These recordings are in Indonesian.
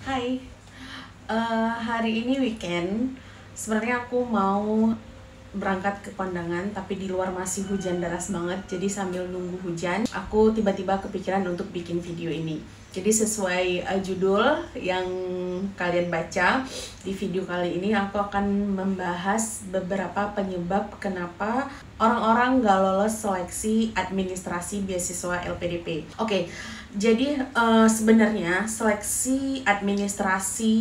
Hai, hari ini weekend. Sebenarnya aku mau berangkat ke kondangan, tapi di luar masih hujan deras banget. Jadi sambil nunggu hujan, aku tiba-tiba kepikiran untuk bikin video ini. Jadi sesuai judul yang kalian baca, di video kali ini aku akan membahas beberapa penyebab kenapa orang-orang gak lolos seleksi administrasi beasiswa LPDP. Oke, jadi sebenarnya seleksi administrasi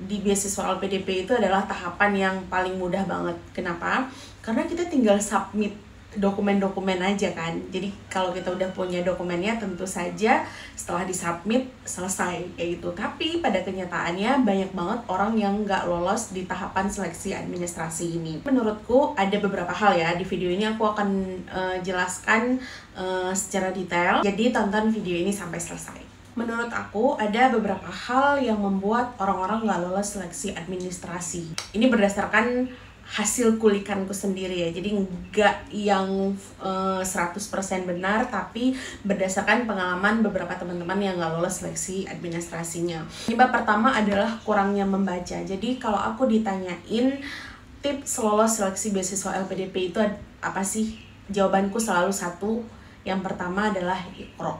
di beasiswa LPDP itu adalah tahapan yang paling mudah banget. Kenapa? Karena kita tinggal submit dokumen-dokumen aja kan. Jadi kalau kita udah punya dokumennya, tentu saja setelah disubmit selesai kayak gitu. Tapi pada kenyataannya banyak banget orang yang nggak lolos di tahapan seleksi administrasi ini. Menurutku ada beberapa hal ya. Di video ini aku akan jelaskan secara detail. Jadi tonton video ini sampai selesai. Menurut aku ada beberapa hal yang membuat orang-orang nggak lolos seleksi administrasi. Ini berdasarkan hasil kulikanku sendiri ya, jadi nggak yang 100% benar, tapi berdasarkan pengalaman beberapa teman-teman yang nggak lolos seleksi administrasinya. Penyebab pertama adalah kurangnya membaca. Jadi kalau aku ditanyain tips lolos seleksi beasiswa LPDP itu apa sih? Jawabanku selalu satu, yang pertama adalah Iqra,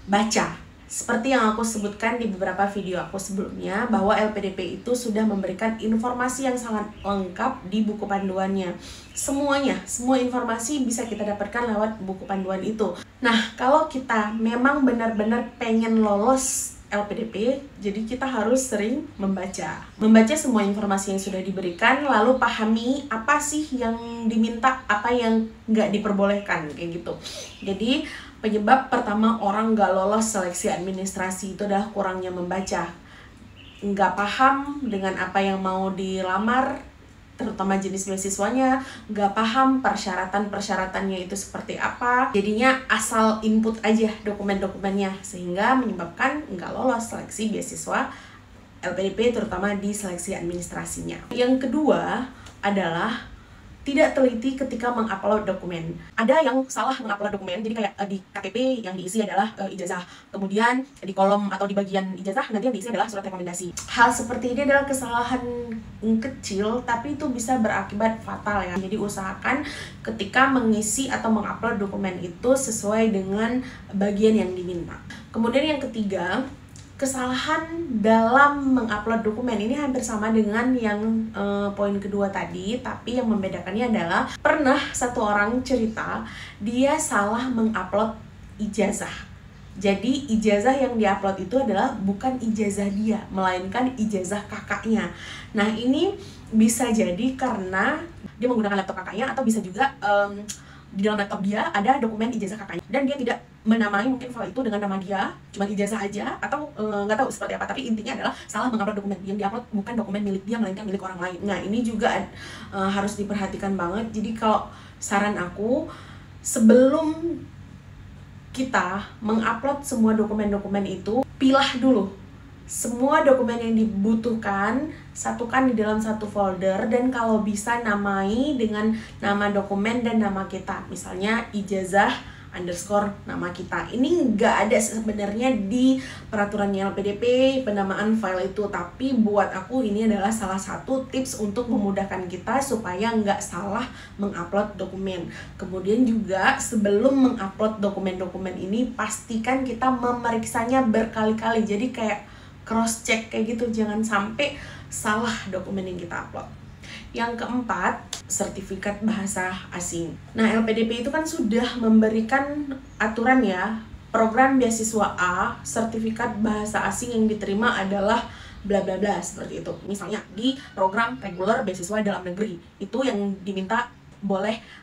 baca. Seperti yang aku sebutkan di beberapa video aku sebelumnya, bahwa LPDP itu sudah memberikan informasi yang sangat lengkap di buku panduannya. Semuanya, semua informasi bisa kita dapatkan lewat buku panduan itu. Nah, kalau kita memang benar-benar pengen lolos LPDP, jadi kita harus sering membaca. Membaca semua informasi yang sudah diberikan, lalu pahami apa sih yang diminta, apa yang nggak diperbolehkan, kayak gitu. Jadi, penyebab pertama orang nggak lolos seleksi administrasi itu adalah kurangnya membaca. Nggak paham dengan apa yang mau dilamar, terutama jenis beasiswanya, nggak paham persyaratan-persyaratannya itu seperti apa. Jadinya asal input aja dokumen-dokumennya, sehingga menyebabkan nggak lolos seleksi beasiswa LPDP, terutama di seleksi administrasinya. Yang kedua adalah tidak teliti ketika mengupload dokumen. Ada yang salah mengupload dokumen, jadi kayak di KTP yang diisi adalah ijazah, kemudian di kolom atau di bagian ijazah nanti yang diisi adalah surat rekomendasi. Hal seperti ini adalah kesalahan kecil, tapi itu bisa berakibat fatal ya. Jadi usahakan ketika mengisi atau mengupload dokumen itu sesuai dengan bagian yang diminta. Kemudian yang ketiga, kesalahan dalam mengupload dokumen ini hampir sama dengan yang poin kedua tadi, tapi yang membedakannya adalah pernah satu orang cerita dia salah mengupload ijazah. Jadi ijazah yang diupload itu adalah bukan ijazah dia, melainkan ijazah kakaknya. Nah, ini bisa jadi karena dia menggunakan laptop kakaknya, atau bisa juga di dalam laptop dia ada dokumen ijazah kakaknya dan dia tidak menamai mungkin file itu dengan nama dia, cuma ijazah aja, atau nggak tahu seperti apa, tapi intinya adalah salah mengupload dokumen. Yang diupload bukan dokumen milik dia, melainkan milik orang lain. Nah, ini juga harus diperhatikan banget. Jadi kalau saran aku, sebelum kita mengupload semua dokumen-dokumen itu, pilah dulu semua dokumen yang dibutuhkan, satukan di dalam satu folder, dan kalau bisa namai dengan nama dokumen dan nama kita. Misalnya ijazah underscore nama kita. Ini nggak ada sebenarnya di peraturannya LPDP penamaan file itu, tapi buat aku ini adalah salah satu tips untuk memudahkan kita supaya nggak salah mengupload dokumen. Kemudian juga sebelum mengupload dokumen-dokumen ini, pastikan kita memeriksanya berkali-kali. Jadi kayak cross check kayak gitu, jangan sampai salah dokumen yang kita upload. Yang keempat, sertifikat bahasa asing. Nah, LPDP itu kan sudah memberikan aturan ya, program beasiswa A, sertifikat bahasa asing yang diterima adalah bla bla bla, seperti itu. Misalnya di program reguler beasiswa dalam negeri, itu yang diminta boleh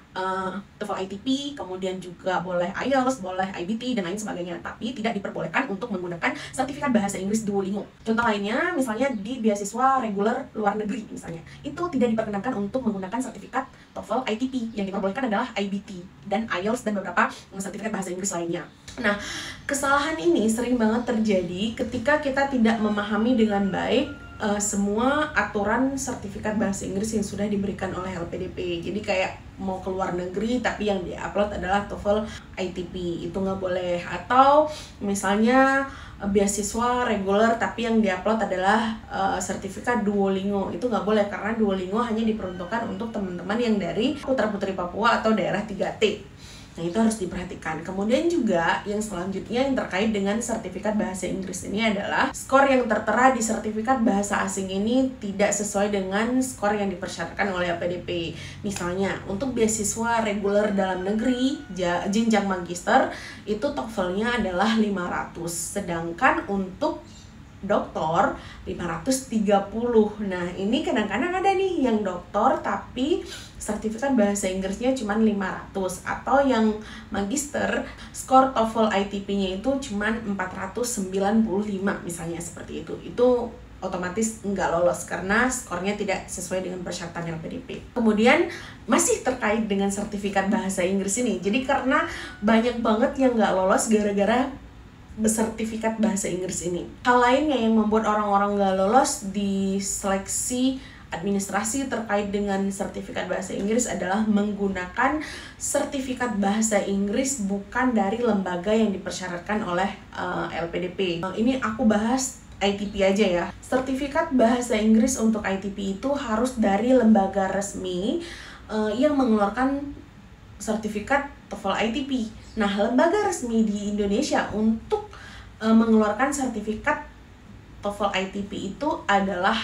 TOEFL ITP, kemudian juga boleh IELTS, boleh IBT, dan lain sebagainya. Tapi tidak diperbolehkan untuk menggunakan sertifikat bahasa Inggris Duolingo. Contoh lainnya, misalnya di beasiswa reguler luar negeri misalnya, itu tidak diperkenankan untuk menggunakan sertifikat TOEFL ITP. Yang diperbolehkan adalah IBT dan IELTS dan beberapa sertifikat bahasa Inggris lainnya. Nah, kesalahan ini sering banget terjadi ketika kita tidak memahami dengan baik semua aturan sertifikat bahasa Inggris yang sudah diberikan oleh LPDP. Jadi kayak mau keluar negeri tapi yang diupload adalah TOEFL ITP, itu nggak boleh. Atau misalnya beasiswa reguler tapi yang diupload adalah sertifikat Duolingo, itu nggak boleh karena Duolingo hanya diperuntukkan untuk teman-teman yang dari putra-putri Papua atau daerah 3T. Nah, itu harus diperhatikan. Kemudian juga yang selanjutnya yang terkait dengan sertifikat bahasa Inggris ini adalah skor yang tertera di sertifikat bahasa asing ini tidak sesuai dengan skor yang dipersyaratkan oleh LPDP. Misalnya, untuk beasiswa reguler dalam negeri jenjang magister itu TOEFL-nya adalah 500, sedangkan untuk doktor 530. Nah, ini kadang-kadang ada nih yang doktor tapi sertifikat bahasa Inggrisnya cuma 500, atau yang magister skor TOEFL ITP-nya itu cuma 495 misalnya, seperti itu. Itu otomatis nggak lolos karena skornya tidak sesuai dengan persyaratan LPDP. Kemudian masih terkait dengan sertifikat bahasa Inggris ini, jadi karena banyak banget yang nggak lolos gara-gara bersertifikat bahasa Inggris ini. Hal lainnya yang membuat orang-orang nggak lolos di seleksi administrasi terkait dengan sertifikat bahasa Inggris adalah menggunakan sertifikat bahasa Inggris bukan dari lembaga yang dipersyaratkan oleh LPDP. Ini aku bahas ITP aja ya. Sertifikat bahasa Inggris untuk ITP itu harus dari lembaga resmi yang mengeluarkan sertifikat TOEFL ITP. Nah, lembaga resmi di Indonesia untuk mengeluarkan sertifikat TOEFL ITP itu adalah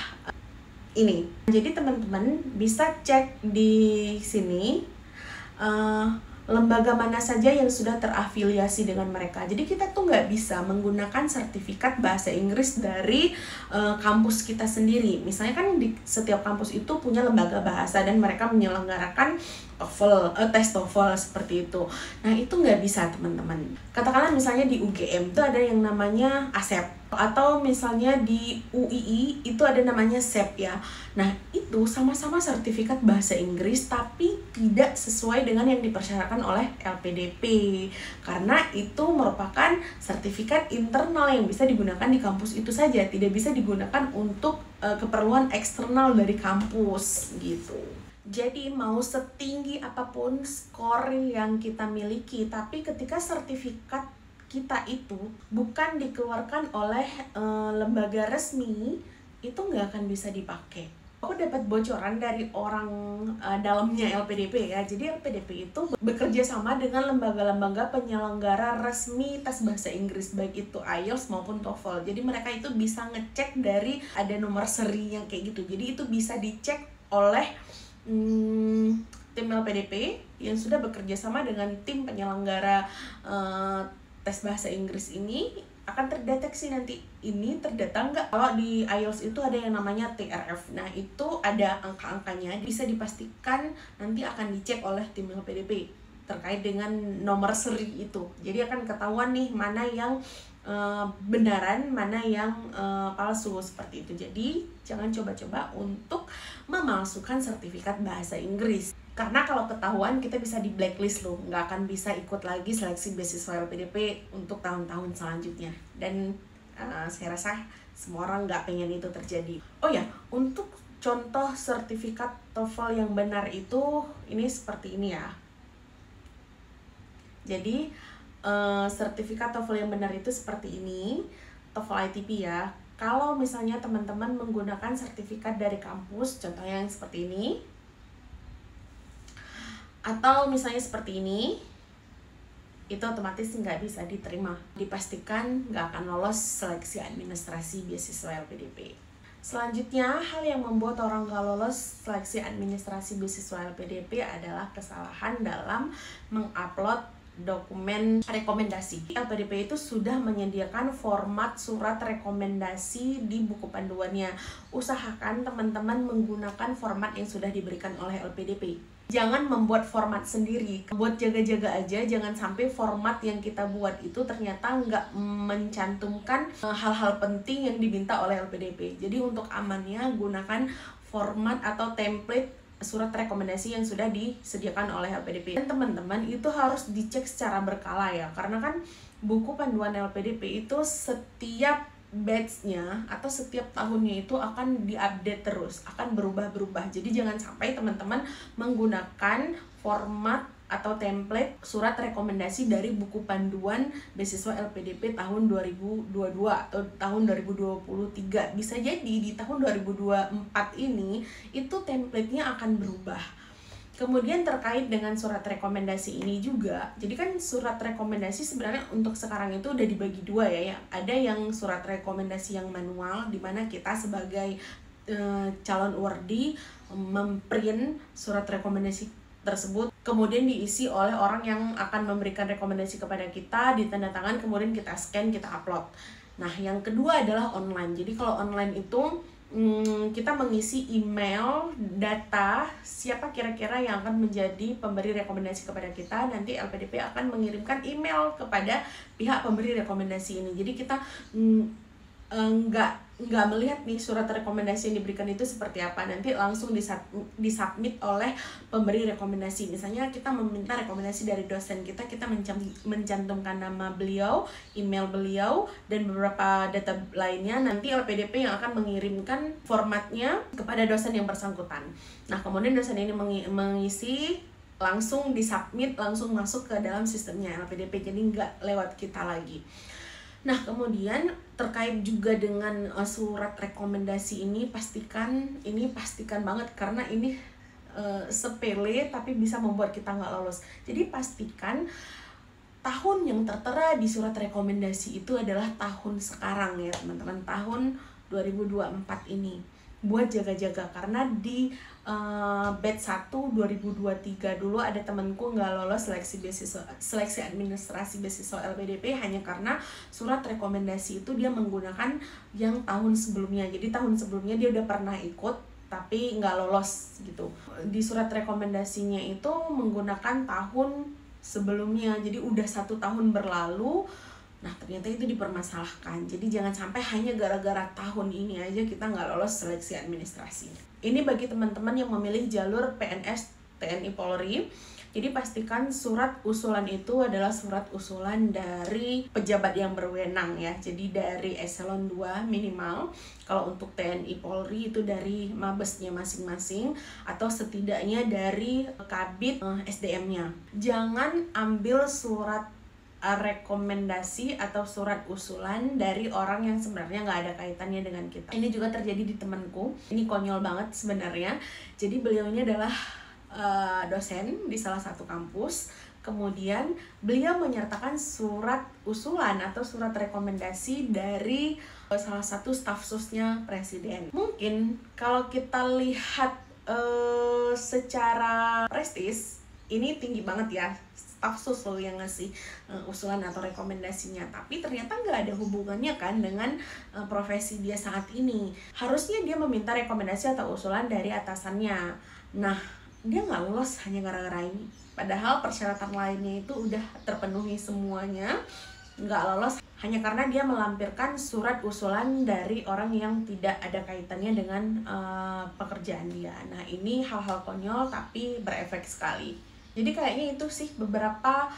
ini. Jadi teman-teman bisa cek di sini lembaga mana saja yang sudah terafiliasi dengan mereka. Jadi kita tuh nggak bisa menggunakan sertifikat bahasa Inggris dari kampus kita sendiri. Misalnya kan di setiap kampus itu punya lembaga bahasa dan mereka menyelenggarakan TOEFL, tes TOEFL seperti itu. Nah, itu nggak bisa teman-teman. Katakanlah misalnya di UGM itu ada yang namanya ASEP, atau misalnya di UII itu ada namanya SEP ya. Nah, itu sama-sama sertifikat bahasa Inggris tapi tidak sesuai dengan yang dipersyaratkan oleh LPDP, karena itu merupakan sertifikat internal yang bisa digunakan di kampus itu saja, tidak bisa digunakan untuk keperluan eksternal dari kampus gitu. Jadi mau setinggi apapun skor yang kita miliki, tapi ketika sertifikat kita itu bukan dikeluarkan oleh lembaga resmi, itu nggak akan bisa dipakai. Aku dapat bocoran dari orang dalamnya LPDP ya. Jadi LPDP itu bekerja sama dengan lembaga-lembaga penyelenggara resmi tes bahasa Inggris, baik itu IELTS maupun TOEFL. Jadi mereka itu bisa ngecek dari ada nomor seri yang kayak gitu. Jadi itu bisa dicek oleh tim LPDP yang sudah bekerja sama dengan tim penyelenggara tes bahasa Inggris ini. Akan terdeteksi nanti ini terdata nggak. Kalau di IELTS itu ada yang namanya TRF. Nah, itu ada angka-angkanya, bisa dipastikan nanti akan dicek oleh tim LPDP terkait dengan nomor seri itu. Jadi akan ketahuan nih mana yang benaran, mana yang palsu, seperti itu. Jadi jangan coba-coba untuk memalsukan sertifikat bahasa Inggris, karena kalau ketahuan kita bisa di blacklist loh, nggak akan bisa ikut lagi seleksi beasiswa LPDP untuk tahun-tahun selanjutnya. Dan saya rasa semua orang nggak pengen itu terjadi. Oh ya, untuk contoh sertifikat TOEFL yang benar itu ini seperti ini ya. Jadi sertifikat TOEFL yang benar itu seperti ini, TOEFL ITP ya. Kalau misalnya teman-teman menggunakan sertifikat dari kampus, contohnya yang seperti ini, atau misalnya seperti ini, itu otomatis nggak bisa diterima. Dipastikan nggak akan lolos seleksi administrasi beasiswa LPDP. Selanjutnya, hal yang membuat orang nggak lolos seleksi administrasi beasiswa LPDP adalah kesalahan dalam mengupload dokumen rekomendasi. LPDP itu sudah menyediakan format surat rekomendasi di buku panduannya. Usahakan teman-teman menggunakan format yang sudah diberikan oleh LPDP. Jangan membuat format sendiri, buat jaga-jaga aja, jangan sampai format yang kita buat itu ternyata nggak mencantumkan hal-hal penting yang diminta oleh LPDP. Jadi untuk amannya, gunakan format atau template surat rekomendasi yang sudah disediakan oleh LPDP. Dan teman-teman itu harus dicek secara berkala ya, karena kan buku panduan LPDP itu setiap batch-nya atau setiap tahunnya itu akan diupdate terus, akan berubah-berubah. Jadi jangan sampai teman-teman menggunakan format atau template surat rekomendasi dari buku panduan beasiswa LPDP tahun 2022 atau tahun 2023. Bisa jadi di tahun 2024 ini itu template-nya akan berubah. Kemudian terkait dengan surat rekomendasi ini juga, jadi kan surat rekomendasi sebenarnya untuk sekarang itu udah dibagi dua ya. Ada yang surat rekomendasi yang manual, di mana kita sebagai calon awardee memprint surat rekomendasi tersebut, kemudian diisi oleh orang yang akan memberikan rekomendasi kepada kita, ditandatangan, kemudian kita scan, kita upload. Nah, yang kedua adalah online. Jadi kalau online itu kita mengisi email, data, siapa kira-kira yang akan menjadi pemberi rekomendasi kepada kita. Nanti LPDP akan mengirimkan email kepada pihak pemberi rekomendasi ini. Jadi kita nggak melihat nih surat rekomendasi yang diberikan itu seperti apa, nanti langsung disubmit oleh pemberi rekomendasi. Misalnya kita meminta rekomendasi dari dosen kita mencantumkan nama beliau, email beliau, dan beberapa data lainnya. Nanti LPDP yang akan mengirimkan formatnya kepada dosen yang bersangkutan. Nah, kemudian dosen ini mengisi, langsung disubmit, langsung masuk ke dalam sistemnya LPDP, jadi nggak lewat kita lagi. Nah, kemudian terkait juga dengan surat rekomendasi ini, pastikan banget, karena ini sepele tapi bisa membuat kita nggak lolos. Jadi pastikan tahun yang tertera di surat rekomendasi itu adalah tahun sekarang ya teman-teman, tahun 2024 ini. Buat jaga-jaga, karena di batch 1 2023 dulu ada temanku nggak lolos seleksi administrasi beasiswa LPDP hanya karena surat rekomendasi itu dia menggunakan yang tahun sebelumnya. Jadi tahun sebelumnya dia udah pernah ikut tapi nggak lolos gitu. Di surat rekomendasinya itu menggunakan tahun sebelumnya, jadi udah 1 tahun berlalu. Nah, ternyata itu dipermasalahkan. Jadi jangan sampai hanya gara-gara tahun ini aja kita nggak lolos seleksi administrasi. Ini bagi teman-teman yang memilih jalur PNS TNI Polri. Jadi pastikan surat usulan itu adalah surat usulan dari pejabat yang berwenang ya. Jadi dari eselon 2 minimal. Kalau untuk TNI Polri itu dari mabesnya masing-masing, atau setidaknya dari kabit SDM-nya. Jangan ambil surat rekomendasi atau surat usulan dari orang yang sebenarnya nggak ada kaitannya dengan kita. Ini juga terjadi di temanku. Ini konyol banget sebenarnya. Jadi beliau ini adalah dosen di salah satu kampus. Kemudian beliau menyertakan surat usulan atau surat rekomendasi dari salah satu staf susnya presiden. Mungkin kalau kita lihat secara prestis, ini tinggi banget ya, staf sus loh yang ngasih usulan atau rekomendasinya, tapi ternyata nggak ada hubungannya kan dengan profesi dia saat ini. Harusnya dia meminta rekomendasi atau usulan dari atasannya. Nah, dia nggak lolos hanya gara-gara ini, padahal persyaratan lainnya itu udah terpenuhi semuanya. Nggak lolos hanya karena dia melampirkan surat usulan dari orang yang tidak ada kaitannya dengan pekerjaan dia. Nah, ini hal-hal konyol tapi berefek sekali. Jadi kayaknya itu sih beberapa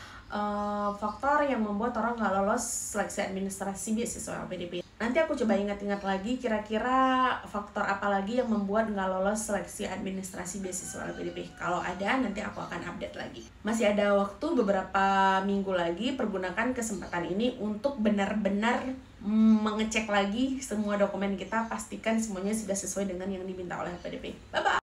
faktor yang membuat orang nggak lolos seleksi administrasi beasiswa LPDP. Nanti aku coba ingat-ingat lagi kira-kira faktor apa lagi yang membuat nggak lolos seleksi administrasi beasiswa LPDP. Kalau ada, nanti aku akan update lagi. Masih ada waktu beberapa minggu lagi, pergunakan kesempatan ini untuk benar-benar mengecek lagi semua dokumen kita, pastikan semuanya sudah sesuai dengan yang diminta oleh LPDP. Bye-bye!